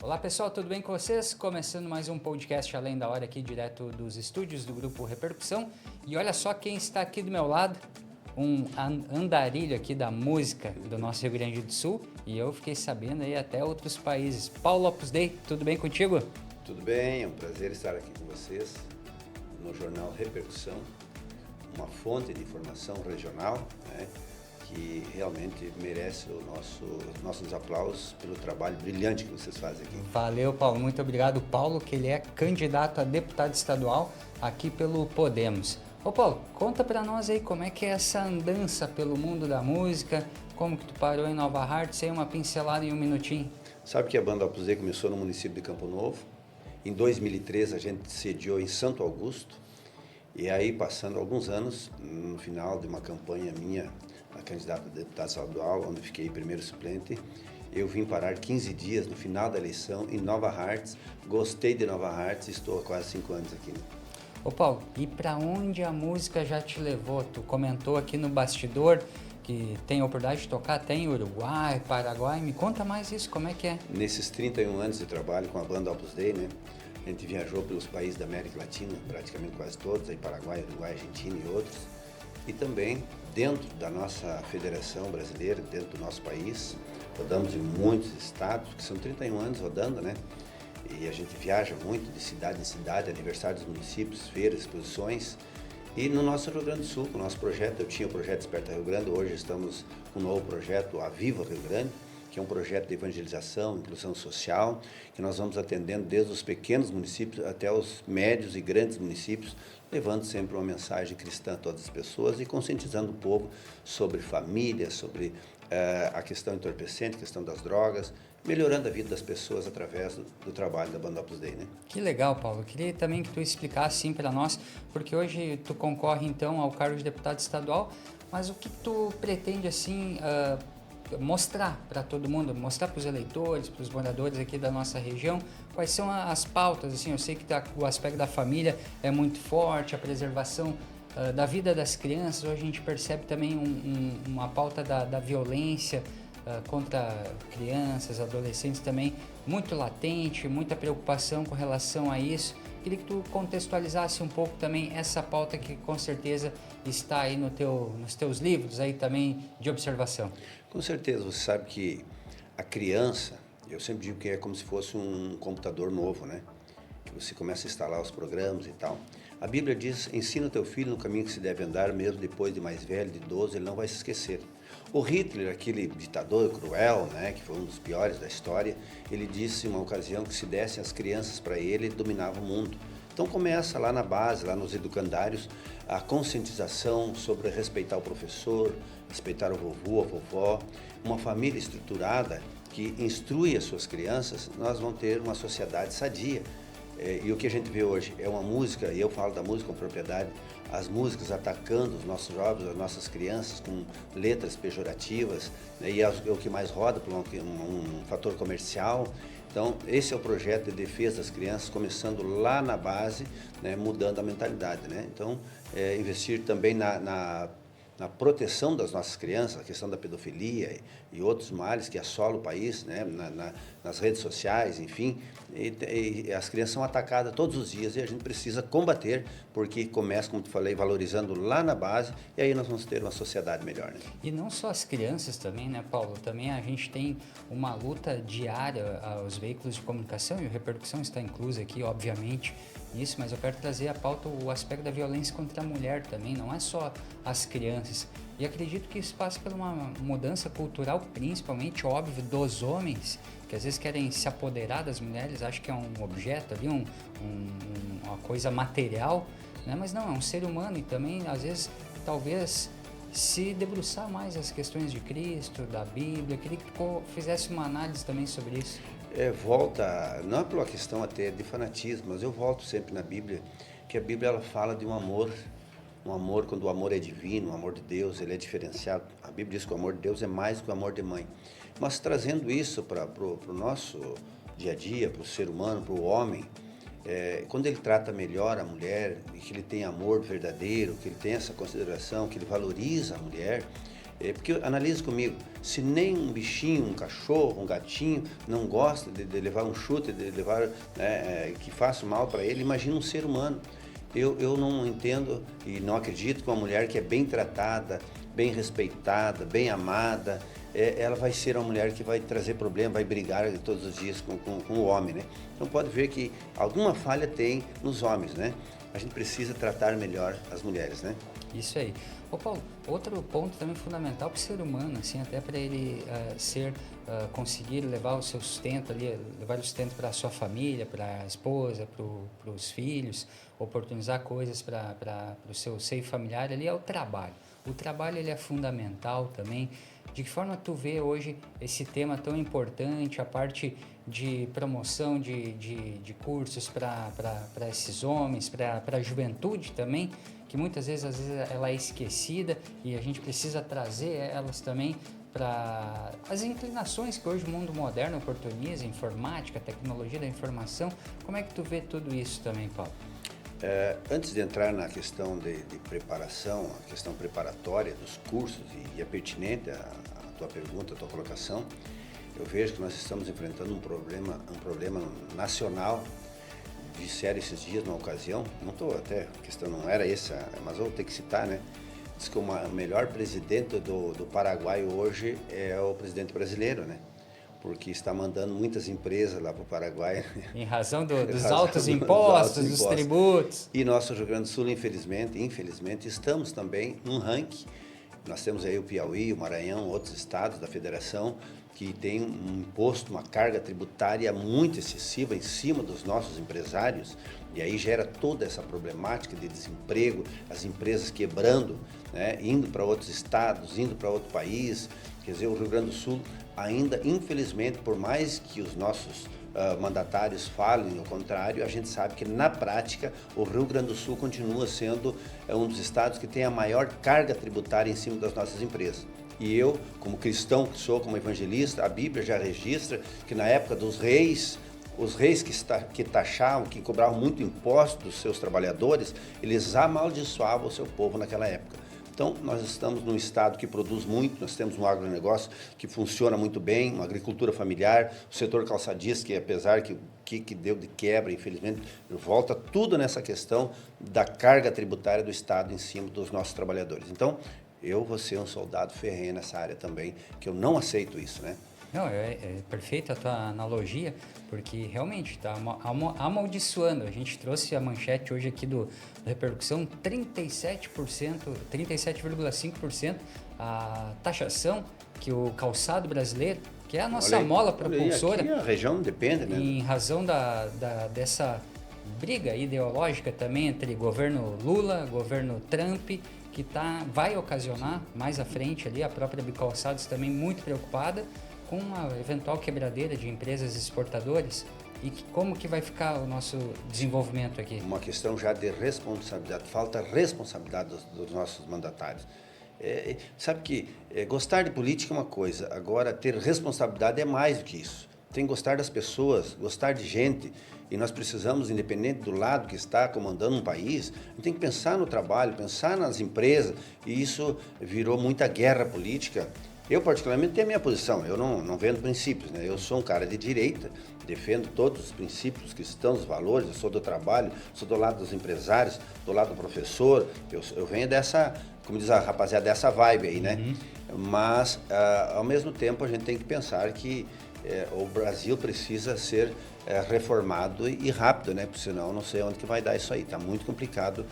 Olá pessoal, tudo bem com vocês? Começando mais um podcast Além da Hora aqui, direto dos estúdios do Grupo Repercussão. E olha só quem está aqui do meu lado, um andarilho aqui da música do nosso Rio Grande do Sul. E eu fiquei sabendo aí até outros países. Paulo Opus Dei, tudo bem contigo? Tudo bem, é um prazer estar aqui com vocês no jornal Repercussão, uma fonte de informação regional, né, que realmente merece nossos aplausos pelo trabalho brilhante que vocês fazem aqui. Valeu, Paulo, muito obrigado. Paulo, que ele é candidato a deputado estadual aqui pelo Podemos. Ô Paulo, conta pra nós aí como é que é essa andança pelo mundo da música, como que tu parou em Nova Hartz, aí uma pincelada em um minutinho. Sabe que a banda Opus Dei começou no município de Campo Novo. Em 2013 a gente sediou em Santo Augusto, e aí passando alguns anos, no final de uma campanha minha, a candidata a deputado estadual, onde fiquei primeiro suplente, eu vim parar 15 dias no final da eleição em Nova Hartz. Gostei de Nova Hartz e estou há quase 5 anos aqui. Ô Paulo, e para onde a música já te levou? Tu comentou aqui no bastidor que tem a oportunidade de tocar até em Uruguai, Paraguai. Me conta mais isso, como é que é? Nesses 31 anos de trabalho com a banda Opus Dei, né, a gente viajou pelos países da América Latina, praticamente quase todos, aí Paraguai, Uruguai, Argentina e outros. E também dentro da nossa federação brasileira, dentro do nosso país, rodamos em muitos estados, que são 31 anos rodando, né? E a gente viaja muito de cidade em cidade, aniversário dos municípios, feiras, exposições. E no nosso Rio Grande do Sul, com o nosso projeto, eu tinha o projeto Desperta Rio Grande, hoje estamos com um novo projeto, A Viva Rio Grande, que é um projeto de evangelização, inclusão social, que nós vamos atendendo desde os pequenos municípios até os médios e grandes municípios, levando sempre uma mensagem cristã a todas as pessoas e conscientizando o povo sobre família, sobre a questão entorpecente, a questão das drogas, melhorando a vida das pessoas através do trabalho da banda Opus Dei, né? Que legal, Paulo. Eu queria também que tu explicasse assim para nós, porque hoje tu concorre então ao cargo de deputado estadual, mas o que tu pretende assim mostrar para todo mundo, mostrar para os eleitores, para os moradores aqui da nossa região, quais são as pautas, assim, eu sei que o aspecto da família é muito forte, a preservação da vida das crianças, hoje a gente percebe também uma pauta da violência contra crianças, adolescentes também, muito latente, muita preocupação com relação a isso. Queria que tu contextualizasse um pouco também essa pauta que com certeza está aí nos teus livros aí também de observação. Com certeza, você sabe que a criança, eu sempre digo que é como se fosse um computador novo, né? Que você começa a instalar os programas e tal. A Bíblia diz, ensina o teu filho no caminho que se deve andar, mesmo depois de mais velho, de idoso, ele não vai se esquecer. O Hitler, aquele ditador cruel, né, que foi um dos piores da história, ele disse em uma ocasião que se dessem as crianças para ele, ele dominava o mundo. Então começa lá na base, lá nos educandários, a conscientização sobre respeitar o professor, respeitar o vovô, a vovó. Uma família estruturada que instrui as suas crianças, nós vamos ter uma sociedade sadia. E o que a gente vê hoje é uma música, e eu falo da música com propriedade, as músicas atacando os nossos jovens, as nossas crianças com letras pejorativas, né, e é o que mais roda por um fator comercial. Então, esse é o projeto de defesa das crianças, começando lá na base, né, mudando a mentalidade, né? Então, investir também na proteção das nossas crianças, a questão da pedofilia e outros males que assolam o país, né, nas redes sociais, enfim, e as crianças são atacadas todos os dias e a gente precisa combater, porque começa, como te falei, valorizando lá na base e aí nós vamos ter uma sociedade melhor, né? E não só as crianças também, né, Paulo? Também a gente tem uma luta diária aos veículos de comunicação e a Repercussão está inclusa aqui, obviamente, nisso, mas eu quero trazer a pauta o aspecto da violência contra a mulher também, não é só as crianças. E acredito que isso passa por uma mudança cultural, principalmente, óbvio, dos homens, que às vezes querem se apoderar das mulheres, acham que é um objeto ali, uma coisa material, né? Mas não, é um ser humano e também, às vezes, talvez se debruçar mais as questões de Cristo, da Bíblia. Eu queria que tu fizesse uma análise também sobre isso. Não é por uma questão até de fanatismo, mas eu volto sempre na Bíblia, que a Bíblia ela fala de um amor quando o amor é divino, o amor de Deus, ele é diferenciado. A Bíblia diz que o amor de Deus é mais que o amor de mãe. Mas trazendo isso para o nosso dia a dia, para o ser humano, para o homem, quando ele trata melhor a mulher, e que ele tem amor verdadeiro, que ele tem essa consideração, que ele valoriza a mulher, Porque analise comigo, se nem um bichinho, um cachorro, um gatinho não gosta de levar um chute, de levar que faça mal para ele, imagina um ser humano. Eu não entendo e não acredito que uma mulher que é bem tratada, bem respeitada, bem amada, ela vai ser uma mulher que vai trazer problema, vai brigar todos os dias com o homem, né? Então pode ver que alguma falha tem nos homens, né? A gente precisa tratar melhor as mulheres, né? Isso aí. Ô Paulo, outro ponto também fundamental para o ser humano, assim, até para ele conseguir levar o seu sustento ali, levar o sustento para a sua família, para a esposa, para os filhos, oportunizar coisas para o seu seio familiar ali, é o trabalho. O trabalho ele é fundamental também. De que forma tu vê hoje esse tema tão importante, a parte de promoção de cursos para esses homens, para a juventude também, que muitas vezes, às vezes ela é esquecida e a gente precisa trazer elas também para as inclinações que hoje o mundo moderno oportuniza, informática, tecnologia da informação. Como é que tu vê tudo isso também, Paulo? Antes de entrar na questão de preparação, a questão preparatória dos cursos, e é pertinente a tua pergunta, a tua colocação, eu vejo que nós estamos enfrentando um problema nacional. Disseram esses dias, numa ocasião, a questão não era essa, mas eu vou ter que citar, né? Diz que o melhor presidente do Paraguai hoje é o presidente brasileiro, né? Porque está mandando muitas empresas lá para o Paraguai. Em razão dos altos impostos, dos tributos. E nosso Rio Grande do Sul, infelizmente, estamos também num ranking. Nós temos aí o Piauí, o Maranhão, outros estados da federação, que tem um imposto, uma carga tributária muito excessiva em cima dos nossos empresários, e aí gera toda essa problemática de desemprego, as empresas quebrando, né, indo para outros estados, indo para outro país. Quer dizer, o Rio Grande do Sul ainda, infelizmente, por mais que os nossos mandatários falem o contrário, a gente sabe que na prática o Rio Grande do Sul continua sendo um dos estados que tem a maior carga tributária em cima das nossas empresas. E eu, como cristão que sou, como evangelista, a Bíblia já registra que na época dos reis, os reis que taxavam, que cobravam muito imposto dos seus trabalhadores, eles amaldiçoavam o seu povo naquela época. Então, nós estamos num estado que produz muito, nós temos um agronegócio que funciona muito bem, uma agricultura familiar, o setor calçadista, que apesar que deu de quebra, infelizmente, volta tudo nessa questão da carga tributária do Estado em cima dos nossos trabalhadores. Então, eu vou ser um soldado ferrenho nessa área também, que eu não aceito isso, né? Não, é perfeita a tua analogia, porque realmente está amaldiçoando. A gente trouxe a manchete hoje aqui do Repercussão, 37,5% a taxação que o calçado brasileiro, que é a nossa mola propulsora, aqui a região depende, né? Em razão dessa briga ideológica também entre governo Lula, governo Trump, que vai ocasionar mais à frente ali, a própria Bicalçados também muito preocupada com a eventual quebradeira de empresas exportadoras. E como que vai ficar o nosso desenvolvimento aqui? Uma questão já de responsabilidade, falta responsabilidade dos nossos mandatários. Sabe que gostar de política é uma coisa, agora ter responsabilidade é mais do que isso. Tem que gostar das pessoas, gostar de gente, e nós precisamos, independente do lado que está comandando um país, a gente tem que pensar no trabalho, pensar nas empresas, e isso virou muita guerra política. Eu, particularmente, tenho a minha posição, eu não vendo princípios, né? Eu sou um cara de direita, defendo todos os princípios cristãos, os valores, eu sou do trabalho, sou do lado dos empresários, do lado do professor, eu venho dessa, como diz a rapaziada, dessa vibe aí, né? Mas, ao mesmo tempo, a gente tem que pensar que o Brasil precisa ser reformado e rápido, né? Porque senão eu não sei onde que vai dar isso aí, está muito complicado.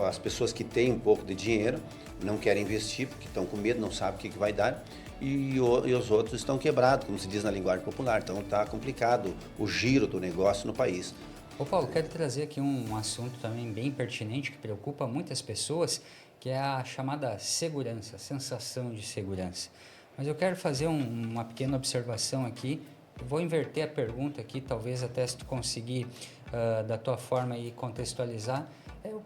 As pessoas que têm um pouco de dinheiro não querem investir porque estão com medo, não sabem o que vai dar, e os outros estão quebrados, como se diz na linguagem popular. Então está complicado o giro do negócio no país. Ô Paulo, quero trazer aqui um assunto também bem pertinente que preocupa muitas pessoas, que é a chamada segurança, a sensação de segurança. Mas eu quero fazer uma pequena observação aqui. Eu vou inverter a pergunta aqui, talvez até se tu conseguir da tua forma aí contextualizar.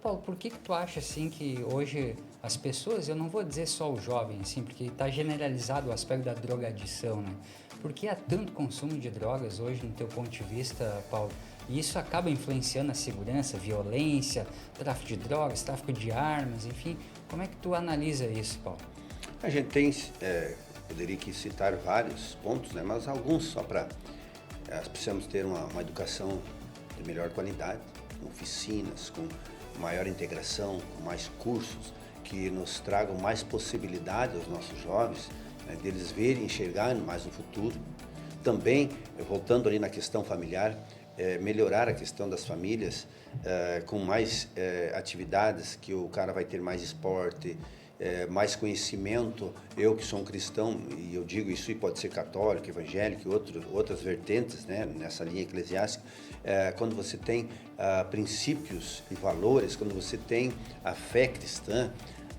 Paulo, por que tu acha assim que hoje as pessoas, eu não vou dizer só o jovem, assim, porque está generalizado o aspecto da drogadição, né? Por que há tanto consumo de drogas hoje no teu ponto de vista, Paulo? E isso acaba influenciando a segurança, violência, tráfico de drogas, tráfico de armas, enfim. Como é que tu analisa isso, Paulo? A gente tem, poderia aqui citar vários pontos, né? Mas alguns só para... precisamos ter uma educação de melhor qualidade, com oficinas, com maior integração, com mais cursos, que nos tragam mais possibilidades aos nossos jovens, né, deles verem e enxergar mais no futuro. Também, voltando ali na questão familiar, melhorar a questão das famílias com mais atividades, que o cara vai ter mais esporte, mais conhecimento. Eu que sou um cristão, e eu digo isso, e pode ser católico, evangélico e outras vertentes, né, nessa linha eclesiástica, quando você tem princípios e valores, quando você tem a fé cristã,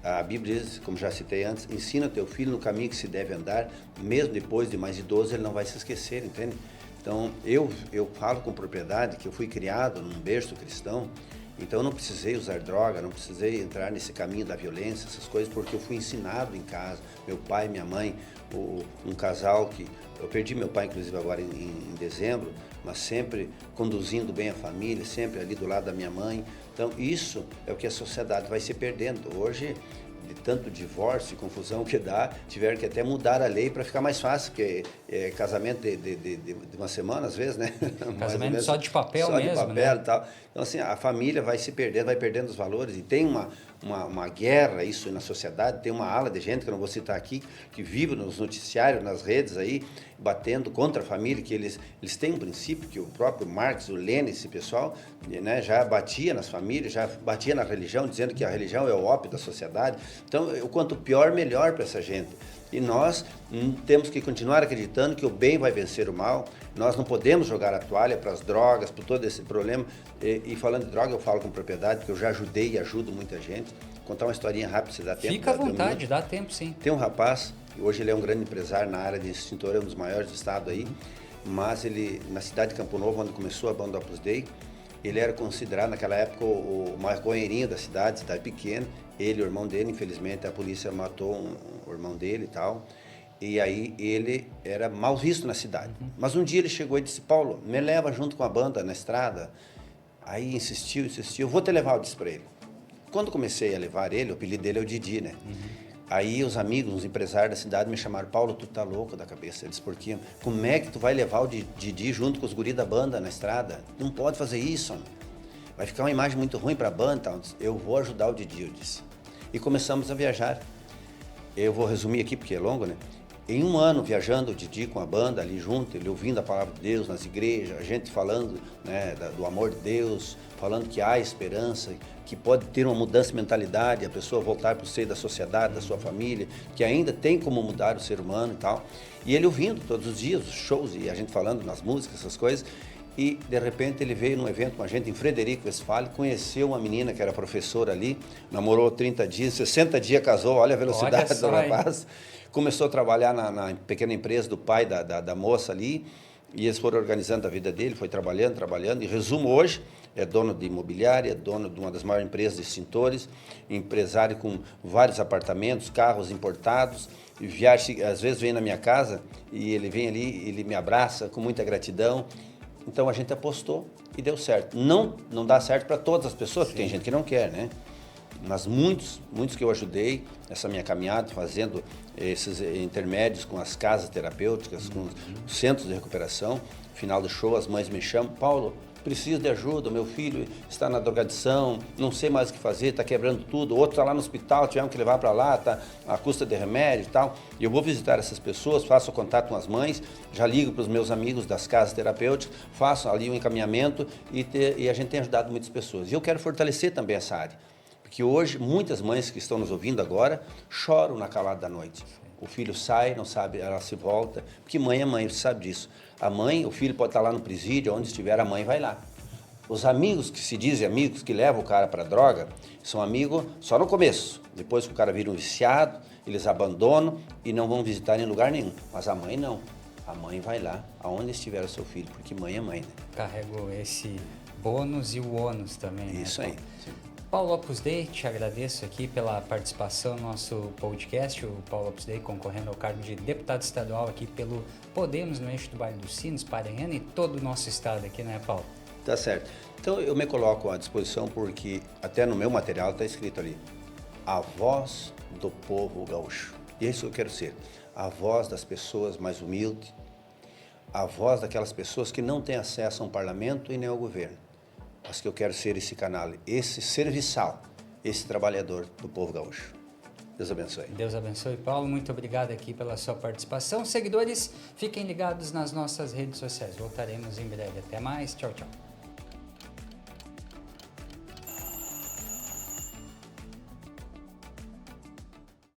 a Bíblia diz, como já citei antes, ensina teu filho no caminho que se deve andar, mesmo depois de mais idoso ele não vai se esquecer, entende? Então, eu falo com propriedade que eu fui criado num berço cristão, então eu não precisei usar droga, não precisei entrar nesse caminho da violência, essas coisas, porque eu fui ensinado em casa, meu pai, minha mãe, um casal que... Eu perdi meu pai, inclusive, agora em dezembro, mas sempre conduzindo bem a família, sempre ali do lado da minha mãe. Então, isso é o que a sociedade vai se perdendo. Hoje, de tanto divórcio e confusão que dá, tiveram que até mudar a lei para ficar mais fácil, porque casamento de uma semana, às vezes, né? Casamento só de papel só mesmo, de papel, né? E tal. Então, assim, a família vai se perdendo, vai perdendo os valores, e tem uma guerra isso na sociedade, tem uma ala de gente, que eu não vou citar aqui, que vive nos noticiários, nas redes aí, batendo contra a família, que eles têm um princípio que o próprio Marx, o Lenin, esse pessoal, né, já batia nas famílias, já batia na religião, dizendo que a religião é o ópio da sociedade. Então, o quanto pior, melhor para essa gente. E nós temos que continuar acreditando que o bem vai vencer o mal. Nós não podemos jogar a toalha para as drogas, por todo esse problema. E falando de droga, eu falo com propriedade, porque eu já ajudei e ajudo muita gente. Vou contar uma historinha rápida, se dá tempo. Fica à vontade, dá tempo sim. Tem um rapaz, hoje ele é um grande empresário na área de extintor, é um dos maiores do estado aí, mas ele, na cidade de Campo Novo, onde começou a banda Opus Dei, ele era considerado naquela época o maconheirinho da cidade pequena. Ele, o irmão dele, infelizmente a polícia matou o irmão dele e tal. E aí ele era mal visto na cidade. Mas um dia ele chegou e disse: Paulo, me leva junto com a banda na estrada. Aí insistiu, eu vou te levar, eu disse para ele. Quando comecei a levar ele, o apelido dele é o Didi, né? Aí os amigos, os empresários da cidade me chamaram: Paulo, tu tá louco da cabeça. Eles, por quê? Como é que tu vai levar o Didi junto com os guris da banda na estrada? Não pode fazer isso, mano. Vai ficar uma imagem muito ruim para a banda. Então, eu vou ajudar o Didi, eu disse. E começamos a viajar. Eu vou resumir aqui porque é longo, né? Em um ano viajando o Didi com a banda ali junto, ele ouvindo a palavra de Deus nas igrejas, a gente falando, né, do amor de Deus, falando que há esperança, que pode ter uma mudança de mentalidade, a pessoa voltar para o seio da sociedade, da sua família, que ainda tem como mudar o ser humano e tal. E ele ouvindo todos os dias os shows e a gente falando nas músicas, essas coisas. E, de repente, ele veio num evento com a gente em Frederico Westphalen, conheceu uma menina que era professora ali, namorou 30 dias, 60 dias casou, olha a velocidade do rapaz. Começou a trabalhar na pequena empresa do pai da moça ali, e eles foram organizando a vida dele, foi trabalhando. Em resumo, hoje, é dono de imobiliária, dono de uma das maiores empresas de extintores, empresário com vários apartamentos, carros importados, viaja, às vezes vem na minha casa, e ele vem ali, ele me abraça com muita gratidão. Então a gente apostou e deu certo. Não dá certo para todas as pessoas, porque tem gente que não quer, né? Mas muitos que eu ajudei nessa minha caminhada, fazendo esses intermédios com as casas terapêuticas, com os centros de recuperação. No final do show, as mães me chamam: Paulo, preciso de ajuda, meu filho está na drogadição, não sei mais o que fazer, está quebrando tudo, outro está lá no hospital, tivemos que levar para lá, está à custa de remédio e tal. E eu vou visitar essas pessoas, faço contato com as mães, já ligo para os meus amigos das casas terapêuticas, faço ali um encaminhamento e a gente tem ajudado muitas pessoas. E eu quero fortalecer também essa área, porque hoje muitas mães que estão nos ouvindo agora choram na calada da noite. O filho sai, não sabe, ela se volta, porque mãe é mãe, você sabe disso. A mãe, o filho pode estar lá no presídio, onde estiver, a mãe vai lá. Os amigos que se dizem amigos, que levam o cara para a droga, são amigos só no começo. Depois que o cara vira um viciado, eles abandonam e não vão visitar em lugar nenhum. Mas a mãe não. A mãe vai lá, aonde estiver o seu filho, porque mãe é mãe, né? Carrego esse bônus e o ônus também, né? Isso aí. Sim. Paulo Opus Dei, te agradeço aqui pela participação no nosso podcast. O Paulo Opus Dei concorrendo ao cargo de deputado estadual aqui pelo Podemos no eixo do Vale dos Sinos, Paranhana e todo o nosso estado aqui, né, Paulo? Tá certo. Então eu me coloco à disposição porque até no meu material está escrito ali: a voz do povo gaúcho. E é isso que eu quero ser. A voz das pessoas mais humildes, a voz daquelas pessoas que não têm acesso a um parlamento e nem ao governo. Mas que eu quero ser esse canal, esse serviçal, esse trabalhador do povo gaúcho. Deus abençoe. Deus abençoe, Paulo. Muito obrigado aqui pela sua participação. Seguidores, fiquem ligados nas nossas redes sociais. Voltaremos em breve. Até mais. Tchau, tchau.